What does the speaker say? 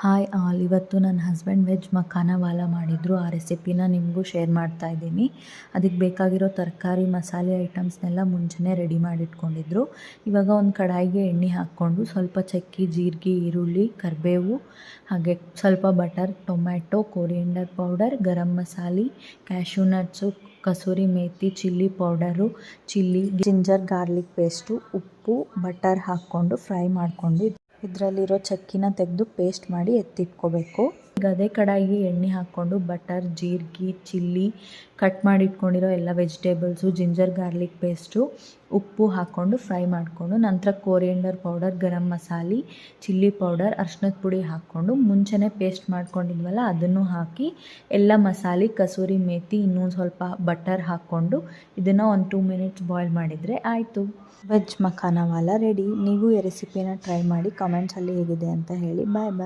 Hi all, ಇವತ್ತು ನನ್ನ husband veg ಮಖಾನವಾಲ ಮಾಡಿದರು. ಆ ರೆಸಿಪಿನ ನಿಮಗೂ ಶೇರ್ ಮಾಡ್ತಾ ಇದ್ದೀನಿ. ಅದಕ್ಕೆ ಬೇಕಾಗಿರೋ ತರಕಾರಿ ಮಸಾಲೆ ಐಟಮ್ಸ್ನೆಲ್ಲ ಮುಂಚೆನೇ ರೆಡಿ ಮಾಡಿಟ್ಕೊಂಡಿದ್ರು. ಇವಾಗ ಒಂದು ಕಡಾಯಿಗೆ ಎಣ್ಣೆ ಹಾಕ್ಕೊಂಡು ಸ್ವಲ್ಪ ಚಕ್ಕೆ, ಜೀರಿಗೆ, ಈರುಳ್ಳಿ, ಕರಿಬೇವು, ಹಾಗೆ ಸ್ವಲ್ಪ butter, tomato, coriander powder, garam masala, cashew nuts, kasuri methi, chilli powder, chilli, ginger garlic paste, ಉಪ್ಪು, ಬಟರ್ ಹಾಕ್ಕೊಂಡು ಫ್ರೈ ಮಾಡ್ಕೊಂಡು ಇದರಲ್ಲಿರೋ ಚಕ್ಕಿನ ತೆಗೆದು ಪೇಸ್ಟ್ ಮಾಡಿ ಎತ್ತಿಟ್ಕೋಬೇಕು. ಈಗ ಅದೇ ಕಡಾಯಿಗೆ ಎಣ್ಣೆ ಹಾಕ್ಕೊಂಡು ಬಟರ್, ಜೀರಿಗೆ, ಚಿಲ್ಲಿ, ಕಟ್ ಮಾಡಿ ಇಟ್ಕೊಂಡಿರೋ ಎಲ್ಲ ವೆಜಿಟೇಬಲ್ಸು, ಜಿಂಜರ್ ಗಾರ್ಲಿಕ್ ಪೇಸ್ಟು, ಉಪ್ಪು ಹಾಕ್ಕೊಂಡು ಫ್ರೈ ಮಾಡಿಕೊಂಡು ನಂತರ coriander powder, garam masala, chilli powder, ಅರ್ಶಿನದ ಪುಡಿ ಹಾಕ್ಕೊಂಡು ಮುಂಚೆನೇ ಪೇಸ್ಟ್ ಮಾಡ್ಕೊಂಡಿದ್ವಲ್ಲ ಅದನ್ನು ಹಾಕಿ ಎಲ್ಲ ಮಸಾಲೆ, ಕಸೂರಿ ಮೇಥಿ, ಇನ್ನೂ ಸ್ವಲ್ಪ ಬಟರ್ ಹಾಕ್ಕೊಂಡು ಇದನ್ನು ಒಂದು 2 ಮಿನಿಟ್ಸ್ ಬಾಯ್ಲ್ ಮಾಡಿದರೆ ಆಯಿತು. Veg makhanwala ready. ನೀವು ಈ ರೆಸಿಪಿನ ಟ್ರೈ ಮಾಡಿ ಕಮೆಂಟ್ಸಲ್ಲಿ ಹೇಗಿದೆ ಅಂತ ಹೇಳಿ. ಬಾಯ್ ಬಾಯ್.